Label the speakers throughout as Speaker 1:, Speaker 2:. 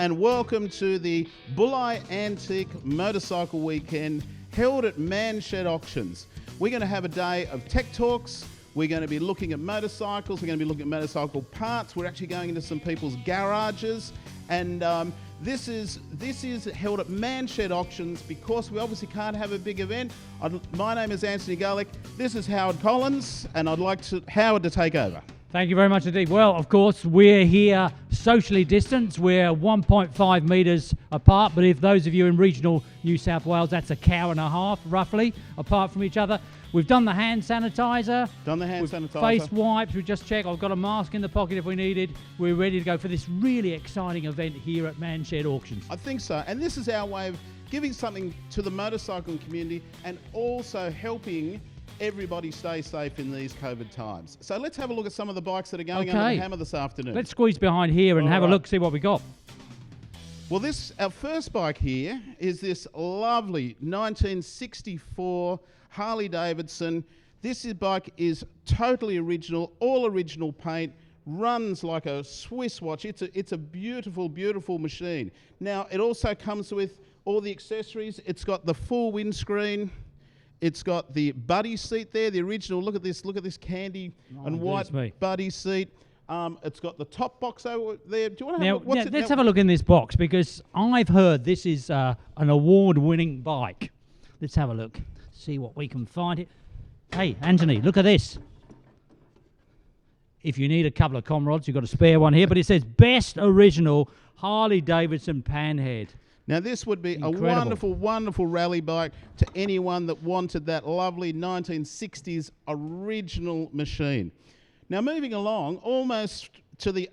Speaker 1: and welcome to the Bulli Antique Motorcycle Weekend held at Manshed Auctions. We're going to have a day of tech talks. We're going to be looking at motorcycles. We're going to be looking at motorcycle parts. We're actually going into some people's garages, and this is held at Manshed Auctions because we obviously can't have a big event. My name is Antony Gullick. This is Howard Collins, and I'd like Howard to take over.
Speaker 2: Thank you very much indeed. Well, of course, we're here socially distanced. We're 1.5 metres apart, but if those of you in regional New South Wales, that's a cow and a half, roughly, apart from each other. We've done the hand sanitizer. Face wipes, we just checked. I've got a mask in the pocket if we need it. We're ready to go for this really exciting event here at Manshed Auctions.
Speaker 1: I think so. And this is our way of giving something to the motorcycling community and also helping everybody stay safe in these COVID times. So let's have a look at some of the bikes that are going under the hammer this afternoon.
Speaker 2: Let's squeeze behind here and have a look, see what we got.
Speaker 1: Well, our first bike here is this lovely 1964 Harley-Davidson. This bike is totally original, all original paint, runs like a Swiss watch. It's a beautiful, beautiful machine. Now, it also comes with all the accessories. It's got the full windscreen. It's got the buddy seat there, the original. Look at this candy and white buddy seat. It's got the top box over there. Do you want to have a look?
Speaker 2: Let's have a look in this box because I've heard this is an award-winning bike. Let's have a look, see what we can find it. Hey, Antony, look at this. If you need a couple of comrades, you've got a spare one here, but it says Best Original Harley-Davidson Panhead.
Speaker 1: Now, this would be a wonderful, wonderful rally bike to anyone that wanted that lovely 1960s original machine. Now, moving along, almost to the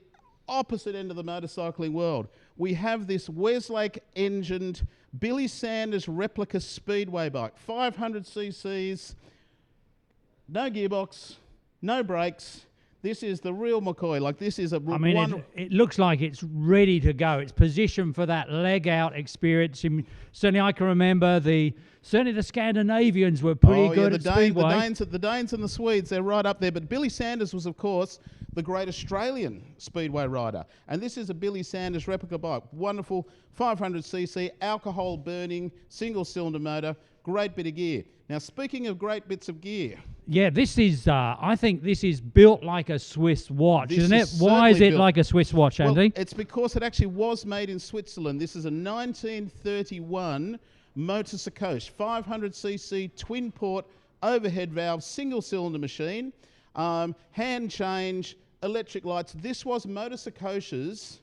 Speaker 1: opposite end of the motorcycling world, we have this Weslake engined Billy Sanders replica Speedway bike. 500 cc's, no gearbox, no brakes. This is the real McCoy. Like, this is a
Speaker 2: it looks like it's ready to go. It's positioned for that leg out experience. Certainly, I can remember certainly the Scandinavians were pretty good at Speedway.
Speaker 1: The Danes and the Swedes, they're right up there. But Billy Sanders was, of course, the great Australian Speedway rider. And this is a Billy Sanders replica bike. Wonderful 500cc, alcohol burning, single cylinder motor, great bit of gear. Now, speaking of great bits of gear.
Speaker 2: Yeah, this is, I think this is built like a Swiss watch, isn't it? Why is it like a Swiss watch, Andy?
Speaker 1: Well, it's because it actually was made in Switzerland. This is a 1931 Motosocoche, 500cc, twin port, overhead valve, single cylinder machine, hand change, electric lights. This was Motosocoche's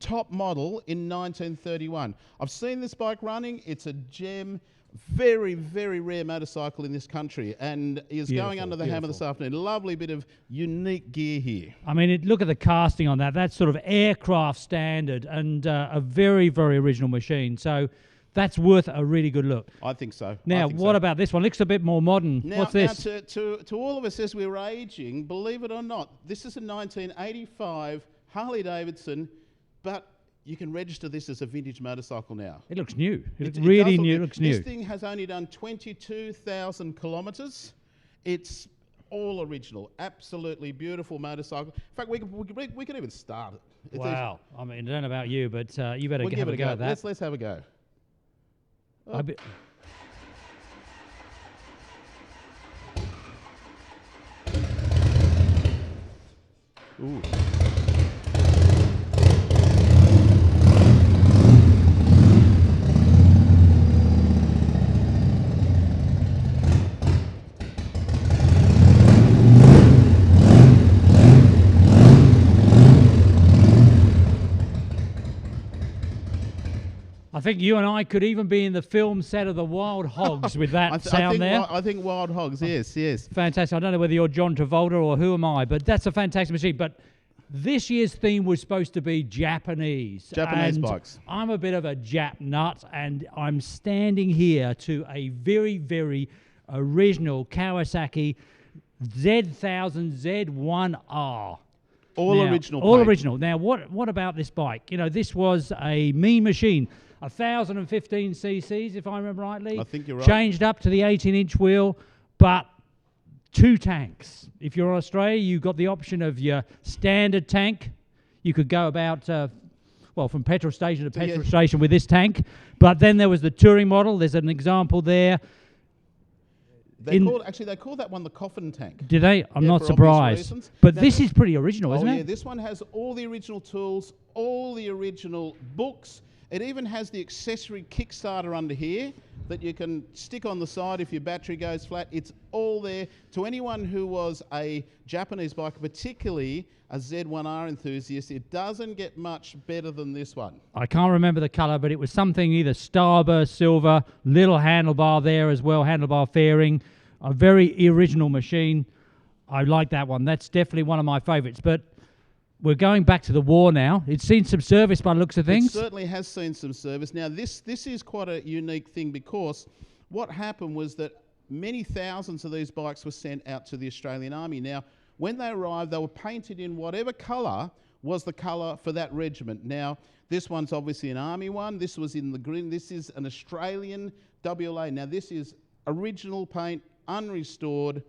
Speaker 1: top model in 1931. I've seen this bike running. It's a gem. Very, very rare motorcycle in this country, and is going under the hammer this afternoon. Lovely bit of unique gear here.
Speaker 2: I mean, look at the casting on that. That's sort of aircraft standard and a very, very original machine. So that's worth a really good look.
Speaker 1: I think so.
Speaker 2: Now, what about this one? Looks a bit more modern. What's this?
Speaker 1: Now, to all of us as we're aging, believe it or not, this is a 1985 Harley-Davidson, but you can register this as a vintage motorcycle now.
Speaker 2: It looks new. It really new. It looks new.
Speaker 1: This thing has only done 22,000 kilometres. It's all original. Absolutely beautiful motorcycle. In fact, we could even start it.
Speaker 2: Wow. I mean, I don't know about you, but you better have a go at that.
Speaker 1: Let's have a go. Oh. Ooh.
Speaker 2: I think you and I could even be in the film set of the Wild Hogs with that sound there.
Speaker 1: I think Wild Hogs, yes.
Speaker 2: Fantastic. I don't know whether you're John Travolta or who am I, but that's a fantastic machine. But this year's theme was supposed to be Japanese.
Speaker 1: Japanese bikes.
Speaker 2: I'm a bit of a Jap nut, and I'm standing here to a very, very original Kawasaki Z1000 Z1R.
Speaker 1: All original.
Speaker 2: All original. Now, what about this bike? You know, this was a mean machine. 1,015 cc's, if I remember rightly.
Speaker 1: I think you're right.
Speaker 2: Changed up to the 18-inch wheel, but 2 tanks. If you're in Australia, you've got the option of your standard tank. You could go about well, from petrol station to petrol station with this tank. But then there was the touring model. There's an example there.
Speaker 1: They call that one the coffin tank.
Speaker 2: Did they? I'm not surprised. But now this is pretty original, isn't it?
Speaker 1: Oh, yeah, this one has all the original tools, all the original books. It even has the accessory Kickstarter under here that you can stick on the side if your battery goes flat. It's all there. To anyone who was a Japanese biker, particularly a Z1R enthusiast, it doesn't get much better than this one. I
Speaker 2: can't remember the colour, but it was something either starburst silver, little handlebar there as well, handlebar fairing, a very original machine. I like that one. That's definitely one of my favourites. But we're going back to the war now. It's seen some service by the looks of things.
Speaker 1: It certainly has seen some service. Now, this is quite a unique thing, because what happened was that many thousands of these bikes were sent out to the Australian Army. Now, when they arrived, they were painted in whatever colour was the colour for that regiment. Now, this one's obviously an Army one. This was in the green. This is an Australian WLA. Now, this is original paint, unrestored.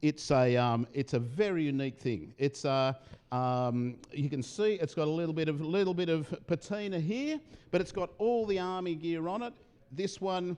Speaker 1: It's a very unique thing. It's you can see it's got a little bit of patina here, but it's got all the Army gear on it. This one,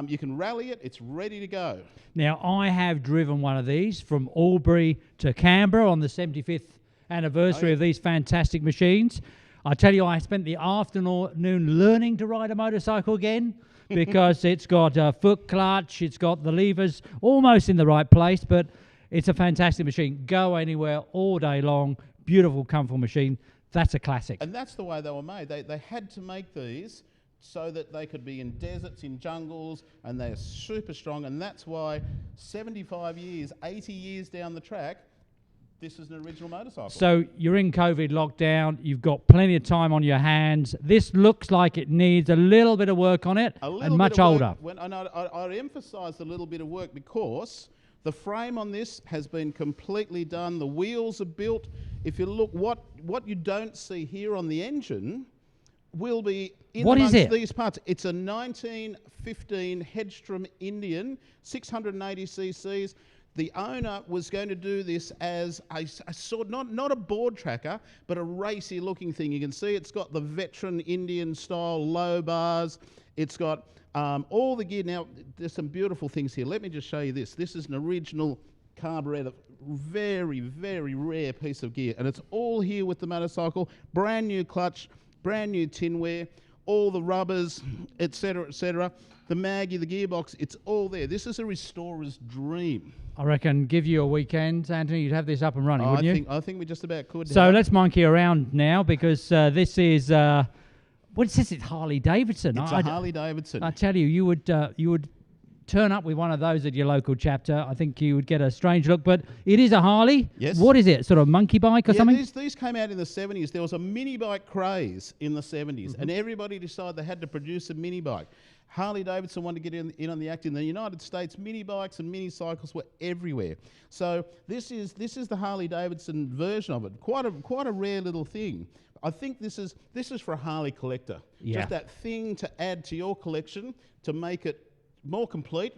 Speaker 1: you can rally it. It's ready to go. Now, I have driven one of these from Albury to Canberra on the 75th anniversary of these fantastic machines. I tell you, I spent the afternoon learning to ride a motorcycle again. Because it's got a foot clutch, it's got the levers almost in the right place, but it's a fantastic machine. Go anywhere all day long, beautiful, comfortable machine. That's a classic. And that's the way they were made. They had to make these so that they could be in deserts, in jungles, and they're super strong, and that's why 75 years, 80 years down the track, this is an original motorcycle. So you're in COVID lockdown. You've got plenty of time on your hands. This looks like it needs a little bit of work on it, and much older. I emphasise a little bit of work because the frame on this has been completely done. The wheels are built. If you look, what you don't see here on the engine will be in amongst these parts. It's a 1915 Hedstrom Indian, 680 cc's. The owner was going to do this as a sort, not a board tracker, but a racy looking thing. You can see it's got the veteran Indian style low bars. It's got all the gear. Now, there's some beautiful things here. Let me just show you this. This is an original carburetor, very, very rare piece of gear. And it's all here with the motorcycle. Brand new clutch, brand new tinware, all the rubbers, etc., etc. The Maggie, the gearbox, it's all there. This is a restorer's dream. I reckon give you a weekend, Antony, you'd have this up and running, wouldn't you? I think we just about could. So let's monkey around now, because this is, what is this? It's Harley-Davidson. It's a Harley-Davidson. I tell you, you would turn up with one of those at your local chapter. I think you would get a strange look, but it is a Harley. Yes. What is it? Sort of monkey bike or something? These came out in the 70s. There was a mini bike craze in the 70s, and everybody decided they had to produce a mini bike. Harley-Davidson wanted to get in on the act. In the United States, mini bikes and mini cycles were everywhere. So this is the Harley-Davidson version of it. Quite a rare little thing. I think this is for a Harley collector. Yeah. Just that thing to add to your collection to make it more complete.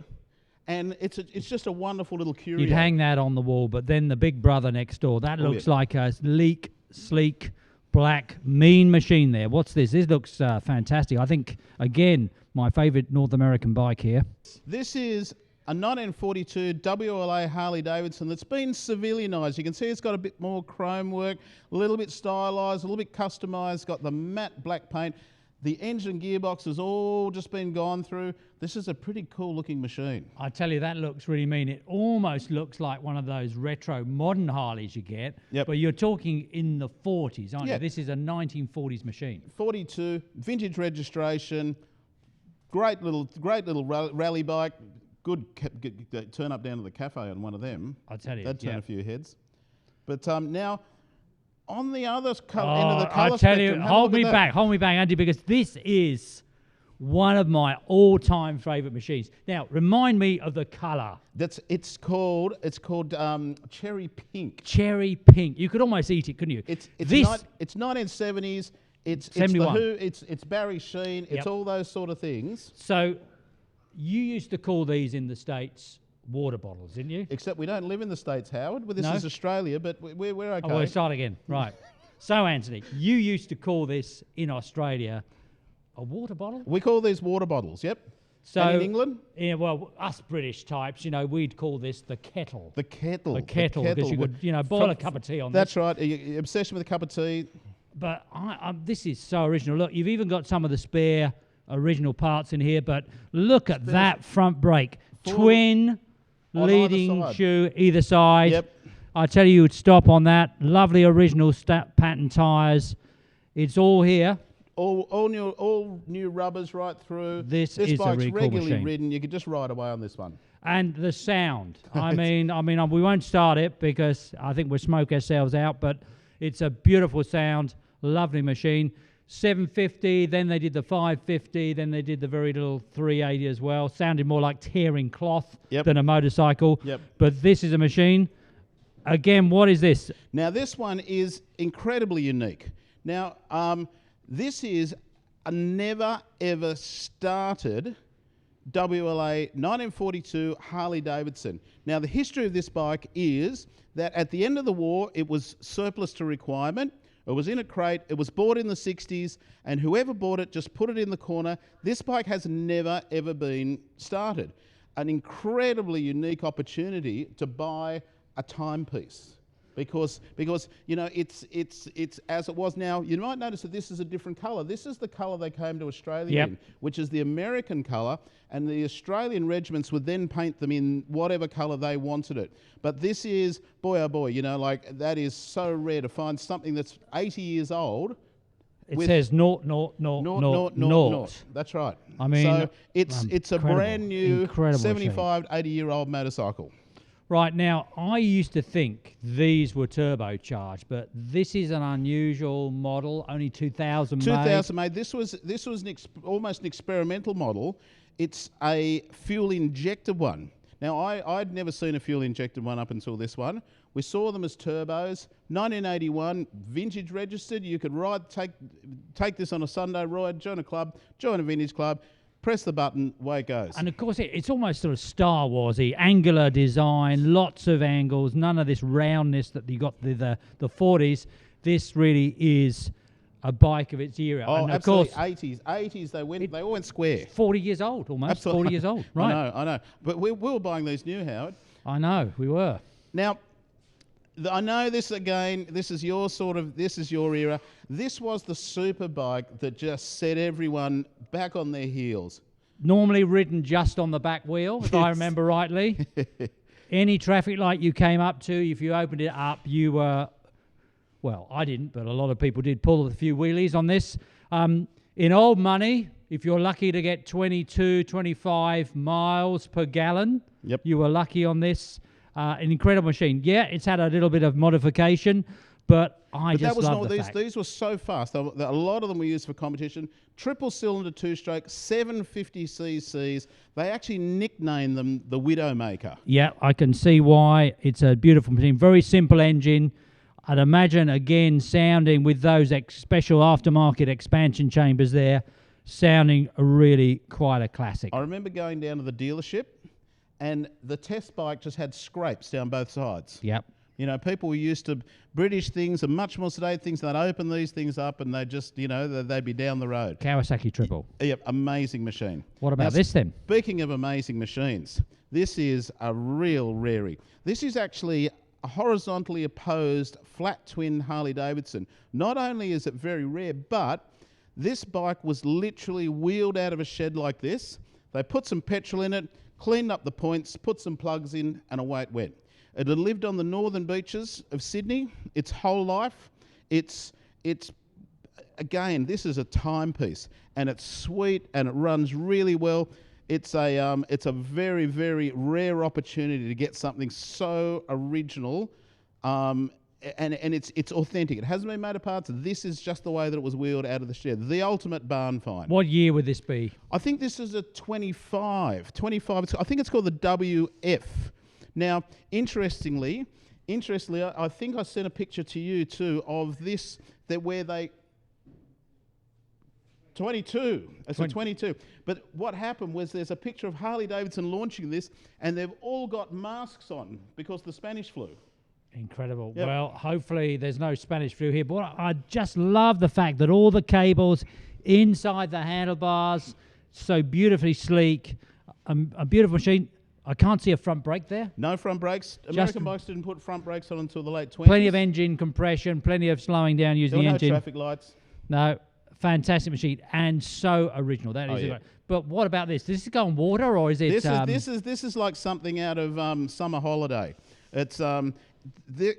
Speaker 1: And it's just a wonderful little curio. You'd hang that on the wall, but then the big brother next door, that looks like a sleek, black, mean machine there. What's this? This looks fantastic. I think, again, my favourite North American bike here. This is a 1942 WLA Harley-Davidson that's been civilianised. You can see it's got a bit more chrome work, a little bit stylised, a little bit customised, got the matte black paint. The engine gearbox has all just been gone through. This is a pretty cool looking machine. I tell you, that looks really mean. It almost looks like one of those retro modern Harleys you get, but you're talking in the 40s, aren't you? This is a 1940s machine. 42, vintage registration, great little rally bike. Good turn up down to the cafe on one of them. I tell you, that'd turn a few heads. But now, on the other end of the colour spectrum, hold me back, Andy, because this is one of my all-time favourite machines. Now, remind me of the colour. It's called cherry pink. Cherry pink. You could almost eat it, couldn't you? It's 1970s. It's 71. It's Barry Sheen. It's all those sort of things. So, you used to call these in the States water bottles, didn't you? Except we don't live in the States, Howard. Well, this is Australia, but we're okay. Oh, we'll start again. Right.
Speaker 2: So, Anthony, you used to call this in Australia a water bottle?
Speaker 1: We call these water bottles, yep.
Speaker 2: So,
Speaker 1: and in England?
Speaker 2: Yeah, well, us British types, you know, we'd call this the kettle.
Speaker 1: The kettle.
Speaker 2: The kettle, because you could, you know, boil a cup of tea on
Speaker 1: That's
Speaker 2: this.
Speaker 1: right. You're obsession with a cup of tea.
Speaker 2: But this is so original. Look, you've even got some of the spare original parts in here, but look at that front brake. Twin leading shoe either side.
Speaker 1: Yep.
Speaker 2: I tell you, you'd stop on that. Lovely original pattern tyres. It's all here.
Speaker 1: All new rubbers right through.
Speaker 2: This is
Speaker 1: bike's
Speaker 2: a really cool
Speaker 1: regularly
Speaker 2: machine.
Speaker 1: ridden. You could just ride away on this one.
Speaker 2: And the sound. I mean, we won't start it because I think we'll smoke ourselves out, but it's a beautiful sound, lovely machine. 750, then they did the 550, then they did the very little 380 as well. Sounded more like tearing cloth than a motorcycle.
Speaker 1: Yep.
Speaker 2: But this is a machine. Again, what is this?
Speaker 1: Now, this one is incredibly unique. Now, this is a never, ever started WLA 1942 Harley-Davidson. Now, the history of this bike is that at the end of the war, it was surplus to requirement. It was in a crate. It was bought in the 60s, and whoever bought it just put it in the corner. This bike has never, ever been started. An incredibly unique opportunity to buy a timepiece. Because you know, it's as it was now. You might notice that this is a different colour. This is the colour they came to Australia in, which is the American colour, and the Australian regiments would then paint them in whatever colour they wanted it. But this is, boy oh boy, you know, like that is so rare to find something that's 80 years old.
Speaker 2: It says naught, naught, naught, naught, naught.
Speaker 1: That's right.
Speaker 2: I mean,
Speaker 1: so it's a brand new 75, 80-year-old motorcycle.
Speaker 2: Right, now, I used to think these were turbocharged, but this is an unusual model, only 2000 made.
Speaker 1: 2000 made. This was almost an experimental model. It's a fuel-injected one. Now, I'd never seen a fuel-injected one up until this one. We saw them as turbos. 1981, vintage registered. You could take this on a Sunday ride, join a club, join a vintage club, press the button, away it goes.
Speaker 2: And of course, it's almost sort of Star Wars-y, angular design, lots of angles, none of this roundness that you got the 40s. This really is a bike of its era.
Speaker 1: Oh,
Speaker 2: and of
Speaker 1: absolutely.
Speaker 2: course,
Speaker 1: 80s, they all went square.
Speaker 2: 40 years old, almost.
Speaker 1: Absolutely.
Speaker 2: 40 years old, right?
Speaker 1: I know. But we were buying these new, Howard.
Speaker 2: I know, we were.
Speaker 1: Now, I know this again, this is your era. This was the super bike that just set everyone back on their heels.
Speaker 2: Normally ridden just on the back wheel, if I remember rightly. Any traffic light you came up to, if you opened it up, you were, well, I didn't, but a lot of people did pull a few wheelies on this. In old money, if you're lucky to get 22, 25 miles per gallon, you were lucky on this. An incredible machine. Yeah, it's had a little bit of modification, but I just love the fact.
Speaker 1: These were so fast. A lot of them were used for competition. Triple cylinder two-stroke, 750 cc's. They actually nicknamed them the Widowmaker.
Speaker 2: Yeah, I can see why. It's a beautiful machine. Very simple engine. I'd imagine, again, sounding with those special aftermarket expansion chambers there, sounding really quite a classic.
Speaker 1: I remember going down to the dealership, and the test bike just had scrapes down both sides.
Speaker 2: Yep.
Speaker 1: You know, people were used to British things and much more sedated things. They'd open these things up and they'd just, you know, they'd be down the road.
Speaker 2: Kawasaki Triple.
Speaker 1: Yep, amazing machine.
Speaker 2: What about this then?
Speaker 1: Speaking of amazing machines, this is a real rarity. This is actually a horizontally opposed flat twin Harley-Davidson. Not only is it very rare, but this bike was literally wheeled out of a shed like this. They put some petrol in it, cleaned up the points, put some plugs in, and away it went. It had lived on the northern beaches of Sydney its whole life. It's again, this is a timepiece, and it's sweet, and it runs really well. It's a very, very rare opportunity to get something so original, and it's authentic. It hasn't been made of parts. This is just the way that it was wheeled out of the shed. The ultimate barn find.
Speaker 2: What year would this be?
Speaker 1: I think this is a 25. I think it's called the WF. Now, interestingly, I think I sent a picture to you too of this, where they 22. It's a 22. But what happened was there's a picture of Harley-Davidson launching this, and they've all got masks on because of the Spanish flu.
Speaker 2: Incredible.
Speaker 1: Yep.
Speaker 2: Well, hopefully there's no Spanish flu here, but I just love the fact that all the cables inside the handlebars, so beautifully sleek, a beautiful machine. I can't see a front brake there.
Speaker 1: No front brakes. American bikes didn't put front brakes on until the late 20s.
Speaker 2: Plenty of engine compression, plenty of slowing down using the
Speaker 1: There were
Speaker 2: engine.
Speaker 1: no traffic lights.
Speaker 2: No, fantastic machine and so original. That is. But what about this? Does this go on water or is it?
Speaker 1: This is like something out of Summer Holiday. It's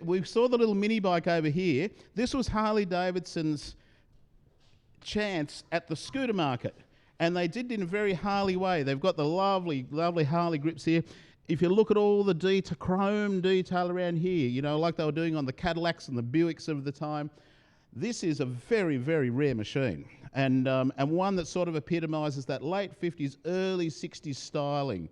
Speaker 1: we saw the little mini bike over here. This was Harley-Davidson's chance at the scooter market, and they did it in a very Harley way. They've got the lovely Harley grips here. If you look at all the chrome detail around here, you know, like they were doing on the Cadillacs and the Buicks of the time, this is a very, very rare machine, and one that sort of epitomises that late 50s, early 60s styling.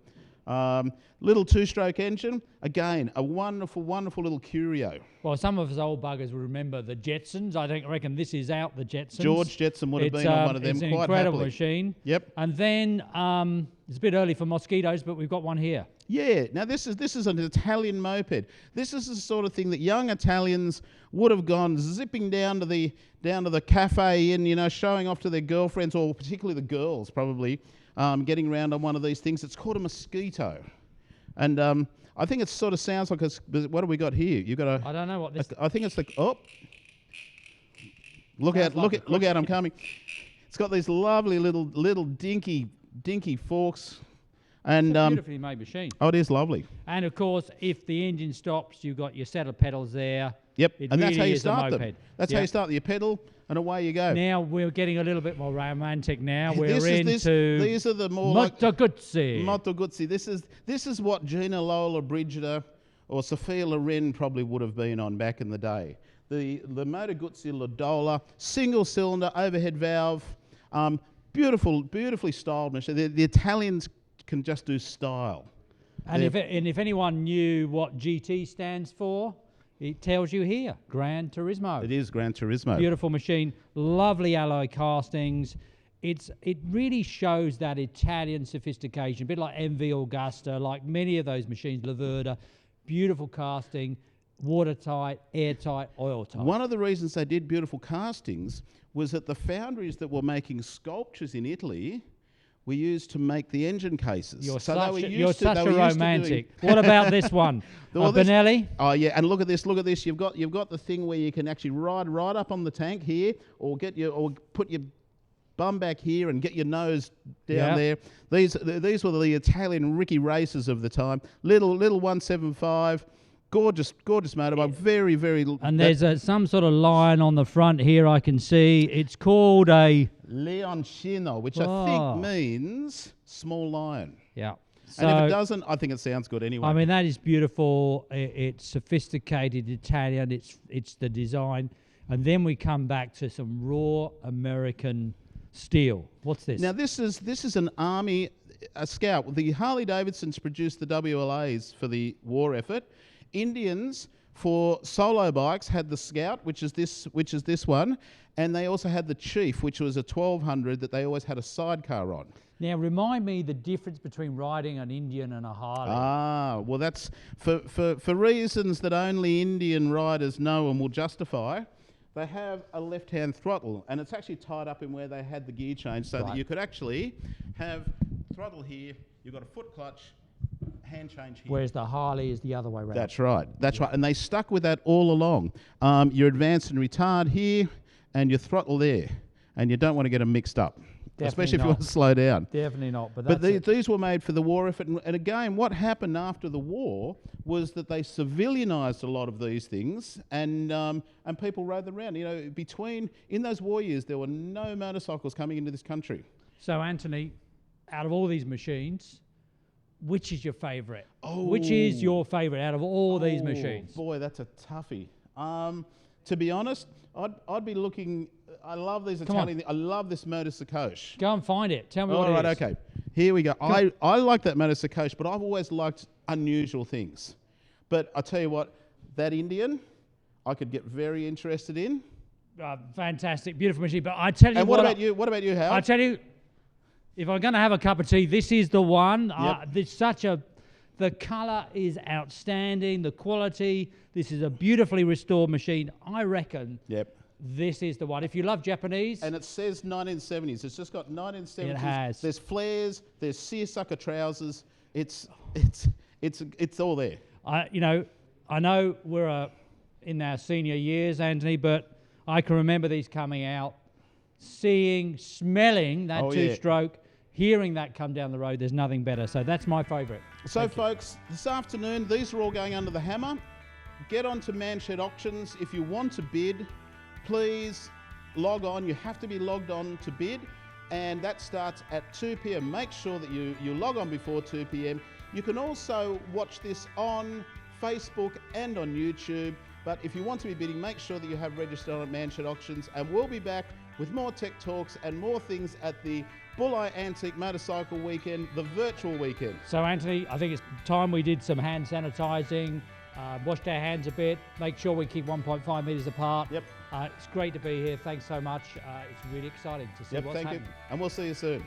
Speaker 1: Little two-stroke engine, again, a wonderful, wonderful little curio.
Speaker 2: Well, some of us old buggers will remember the Jetsons. I reckon this is out the Jetsons.
Speaker 1: George Jetson would have been on one of them
Speaker 2: it's
Speaker 1: quite
Speaker 2: an incredible
Speaker 1: happily.
Speaker 2: machine.
Speaker 1: Yep.
Speaker 2: And then it's a bit early for mosquitoes, but we've got one here.
Speaker 1: Yeah. Now this is an Italian moped. This is the sort of thing that young Italians would have gone zipping down to the cafe and, you know, showing off to their girlfriends, or particularly the girls probably, getting around on one of these things. It's called a mosquito, and I think it sort of sounds like what have we got here? You've got a.
Speaker 2: I don't know what this.
Speaker 1: I think it's the look out! Look out! I'm coming. It's got these lovely little dinky forks, and
Speaker 2: It's a beautifully made machine.
Speaker 1: oh, it is lovely.
Speaker 2: And of course, if the engine stops, you've got your set of pedals there.
Speaker 1: Yep,
Speaker 2: It
Speaker 1: and that's
Speaker 2: really
Speaker 1: how you
Speaker 2: is a
Speaker 1: start them.
Speaker 2: moped.
Speaker 1: That's how you start. You pedal, and away you go.
Speaker 2: Now we're getting a little bit more romantic. Now we're
Speaker 1: These are the more
Speaker 2: Moto Guzzi.
Speaker 1: Moto Guzzi. This is what Gina Lola Brigida or Sophia Loren probably would have been on back in the day. The Moto Guzzi Lodola, single cylinder, overhead valve, beautifully styled machine. The Italians can just do style.
Speaker 2: And if anyone knew what GT stands for, it tells you here, Gran Turismo.
Speaker 1: It is Gran Turismo.
Speaker 2: Beautiful machine, lovely alloy castings. It really shows that Italian sophistication, a bit like MV Augusta, like many of those machines, Laverda, beautiful casting, watertight, airtight, oil tight.
Speaker 1: One of the reasons they did beautiful castings was that the foundries that were making sculptures in Italy were used to make the engine cases.
Speaker 2: You're
Speaker 1: so
Speaker 2: such a romantic. What about this one? Benelli?
Speaker 1: Oh yeah, and look at this. You've got the thing where you can actually ride right up on the tank here, or put your bum back here and get your nose down there. These were the Italian Ricky races of the time. Little 175. Gorgeous motorbike, very, very...
Speaker 2: And there's some sort of line on the front here I can see. It's called a...
Speaker 1: Leoncino, which I think means small lion.
Speaker 2: Yeah. So,
Speaker 1: and if it doesn't, I think it sounds good anyway.
Speaker 2: I mean, that is beautiful. It's sophisticated Italian. It's the design. And then we come back to some raw American steel. What's this?
Speaker 1: Now, this is an Army Scout. The Harley-Davidsons produced the WLAs for the war effort. Indians for solo bikes had the Scout, which is this one, and they also had the Chief, which was a 1200 that they always had a sidecar on.
Speaker 2: Now, remind me the difference between riding an Indian and a Harley.
Speaker 1: Ah, well, that's for reasons that only Indian riders know and will justify. They have a left-hand throttle, and it's actually tied up in where they had the gear change, so that you could actually have throttle here. You've got a foot clutch. Hand change here.
Speaker 2: Whereas the Harley is the other way around.
Speaker 1: That's right. And they stuck with that all along. Your advance and retard here, and your throttle there, and you don't want to get them mixed up, especially if you want to slow down.
Speaker 2: Definitely not.
Speaker 1: But these were made for the war effort, and again, what happened after the war was that they civilianised a lot of these things, and people rode them around. You know, in those war years, there were no motorcycles coming into this country.
Speaker 2: So, Antony, out of all these machines, which is your favourite? Which is your favourite out of all these machines?
Speaker 1: Boy, that's a toughie. To be honest, I'd be looking. I love these Italian. I love this Motosocoche.
Speaker 2: Go and find it. Tell me what it is.
Speaker 1: All right, okay. Here we go. I like that Motosocoche, but I've always liked unusual things. But I tell you what, that Indian, I could get very interested in.
Speaker 2: Fantastic, beautiful machine. But I tell you,
Speaker 1: and what about you? What about you, Howard?
Speaker 2: I tell you. If I'm going to have a cup of tea, this is the one. There's such a The colour is outstanding, the quality. This is a beautifully restored machine. I reckon this is the one. If you love Japanese.
Speaker 1: And it says 1970s. It's just got 1970s.
Speaker 2: It has.
Speaker 1: There's flares, there's seersucker trousers. It's all there.
Speaker 2: I know we're in our senior years, Antony, but I can remember these coming out, seeing, smelling that two-stroke, hearing that come down the road. There's nothing better. So that's my favourite.
Speaker 1: So, folks, this afternoon, these are all going under the hammer. Get on to Manshed Auctions. If you want to bid, please log on. You have to be logged on to bid, and that starts at 2 p.m. Make sure that you log on before 2 p.m. You can also watch this on Facebook and on YouTube. But if you want to be bidding, make sure that you have registered on Manshed Auctions, and we'll be back with more tech talks and more things at the Bulli Antique Motorcycle Weekend, the virtual weekend.
Speaker 2: So, Antony, I think it's time we did some hand sanitising, washed our hands a bit, make sure we keep 1.5 metres apart.
Speaker 1: Yep.
Speaker 2: It's great to be here. Thanks so much. It's really exciting to see what's happening.
Speaker 1: Thank you. And we'll see you soon.